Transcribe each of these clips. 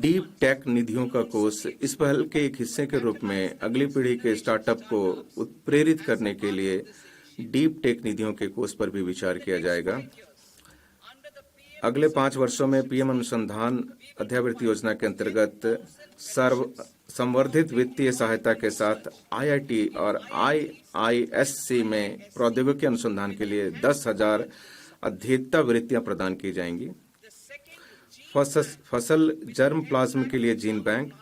Deep tech निधियों का कोष इस पहल के एक हिस्से के रूप में अगली पीढ़ी के स्टार्टअप को उत्प्रेरित करने के लिए डीप टेक निधियों के कोष पर भी विचार किया जाएगा। अगले 5 वर्षों में पीएम अनुसंधान अध्यावृत्ति योजना के अंतर्गत संवर्धित वित्तीय सहायता के साथ आईआईटी और आईआईएससी में प्रौद्योगिकी अनुसंधान के लिए 10,000 अध्येता वृत्तियां प्रदान की जाएंगी। फसल जर्म प्लाज्म के लिए जीन बैंक,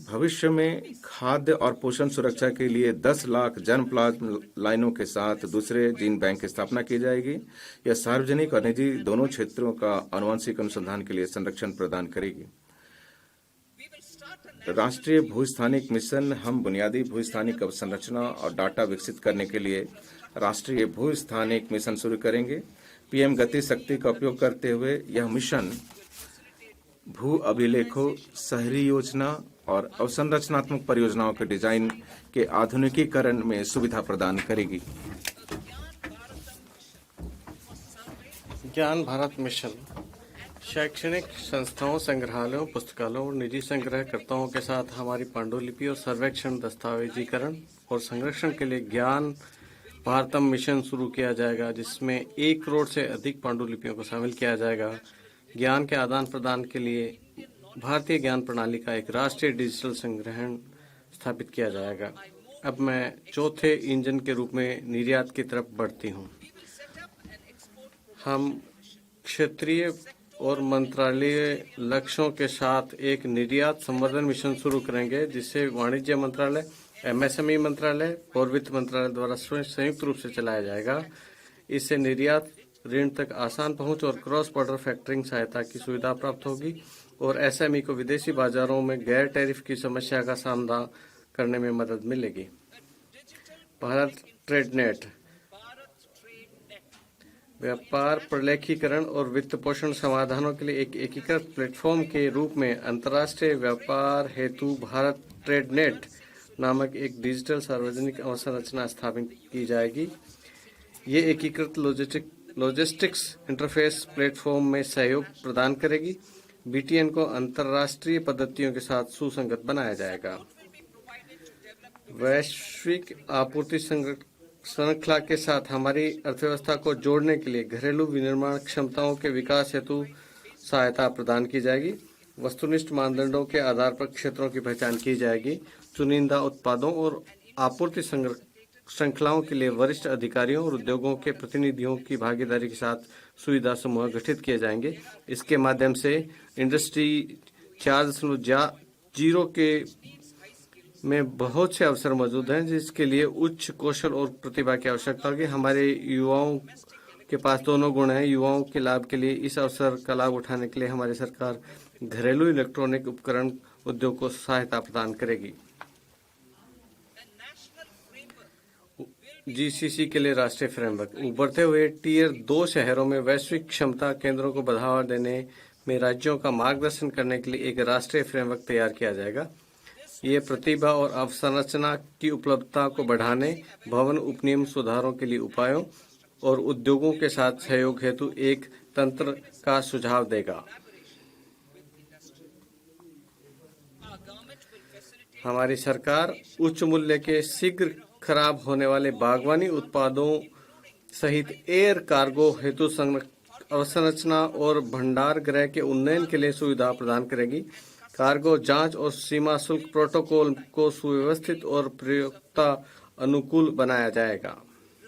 भविष्य में खाद्य और पोषण सुरक्षा के लिए 10 लाख जर्म प्लाज्म लाइनों के साथ दूसरे जीन बैंक की स्थापना की जाएगी। यह सार्वजनिक और निजी दोनों क्षेत्रों का आनुवंशिक अनुसंधान के लिए संरक्षण प्रदान करेगी। राष्ट्रीय भूस्थानिक मिशन, हम बुनियादी भूस्थानिक अवसंरचना और डाटा विकसित करने के लिए राष्ट्रीय भूस्थानिक मिशन शुरू करेंगे। पीएम गति शक्ति का उपयोग करते हुए यह मिशन भू अभिलेखों, शहरी योजना और अवसंरचनात्मक परियोजनाओं के डिजाइन के आधुनिकीकरण में सुविधा प्रदान करेगी। ज्ञान भारत मिशन शैक्षणिक संस्थाओं, संग्रहालयों, पुस्तकालयों और निजी संग्रहकर्ताओं के साथ हमारी पांडुलिपि और सर्वेक्षण, दस्तावेजीकरण और संरक्षण के लिए ज्ञान भारतम मिशन शुरू किया जाएगा, जिसमें 1 करोड़ से अधिक पांडुलिपियों को शामिल किया जाएगा। ज्ञान के आदान प्रदान के लिए भारतीय ज्ञान प्रणाली का एक राष्ट्रीय डिजिटल संग्रहण स्थापित किया जाएगा। अब मैं चौथे इंजन के रूप में निर्यात की तरफ बढ़ती हूँ। हम क्षेत्रीय और मंत्रालयीय लक्ष्यों के साथ एक निर्यात संवर्धन मिशन शुरू करेंगे, जिसे वाणिज्य मंत्रालय, एमएसएमई मंत्रालय और वित्त मंत्रालय द्वारा संयुक्त रूप से चलाया जाएगा। इससे निर्यात ऋण तक आसान पहुंच और क्रॉस बॉर्डर फैक्टरिंग सहायता की सुविधा प्राप्त होगी और एसएमई को विदेशी बाजारों में गैर टैरिफ की समस्या का सामना करने में मदद मिलेगी। भारत ट्रेड नेट व्यापार प्रलेखीकरण और वित्त पोषण समाधानों के लिए एक एकीकृत प्लेटफॉर्म के रूप में अंतर्राष्ट्रीय व्यापार हेतु भारत ट्रेड नेट नामक एक डिजिटल सार्वजनिक अवसंरचना स्थापित की जाएगी। ये एकीकृत लॉजिस्टिक्स इंटरफेस प्लेटफॉर्म में सहयोग प्रदान करेगी। बीटीएन को अंतर्राष्ट्रीय पद्धतियों के साथ सुसंगत बनाया जाएगा। वैश्विक आपूर्ति श्रृंखला के साथ हमारी अर्थव्यवस्था को जोड़ने के लिए घरेलू विनिर्माण क्षमताओं के विकास हेतु सहायता प्रदान की जाएगी। वस्तुनिष्ठ मानदंडों के आधार पर क्षेत्रों की पहचान की जाएगी। चुनिंदा उत्पादों और आपूर्ति श्रृंखलाओं के लिए वरिष्ठ अधिकारियों और उद्योगों के प्रतिनिधियों की भागीदारी के साथ सुविधा समूह गठित किए जाएंगे। इसके माध्यम से इंडस्ट्री 4.0 के में बहुत से अवसर मौजूद हैं, जिसके लिए उच्च कौशल और प्रतिभा की आवश्यकता होगी। हमारे युवाओं के पास दोनों गुण हैं। युवाओं के लाभ के लिए इस अवसर का लाभ उठाने के लिए हमारी सरकार घरेलू इलेक्ट्रॉनिक उपकरण उद्योग को सहायता प्रदान करेगी। जीसीसी के लिए राष्ट्रीय फ्रेमवर्क, उभरते हुए टीयर 2 शहरों में वैश्विक क्षमता केंद्रों को बढ़ावा देने में राज्यों का मार्गदर्शन करने के लिए एक राष्ट्रीय फ्रेमवर्क तैयार किया जाएगा। ये प्रतिभा और अवसंरचना की उपलब्धता को बढ़ाने, भवन उपनियम सुधारों के लिए उपायों और उद्योगों के साथ सहयोग हेतु एक तंत्र का सुझाव देगा। हमारी सरकार उच्च मूल्य के शीघ्र खराब होने वाले बागवानी उत्पादों सहित एयर कार्गो हेतु अवसंरचना और भंडार गृह के उन्नयन के लिए सुविधा प्रदान करेगी। कार्गो जांच और सीमा शुल्क प्रोटोकॉल को सुव्यवस्थित और प्रयोक्ता अनुकूल बनाया जाएगा।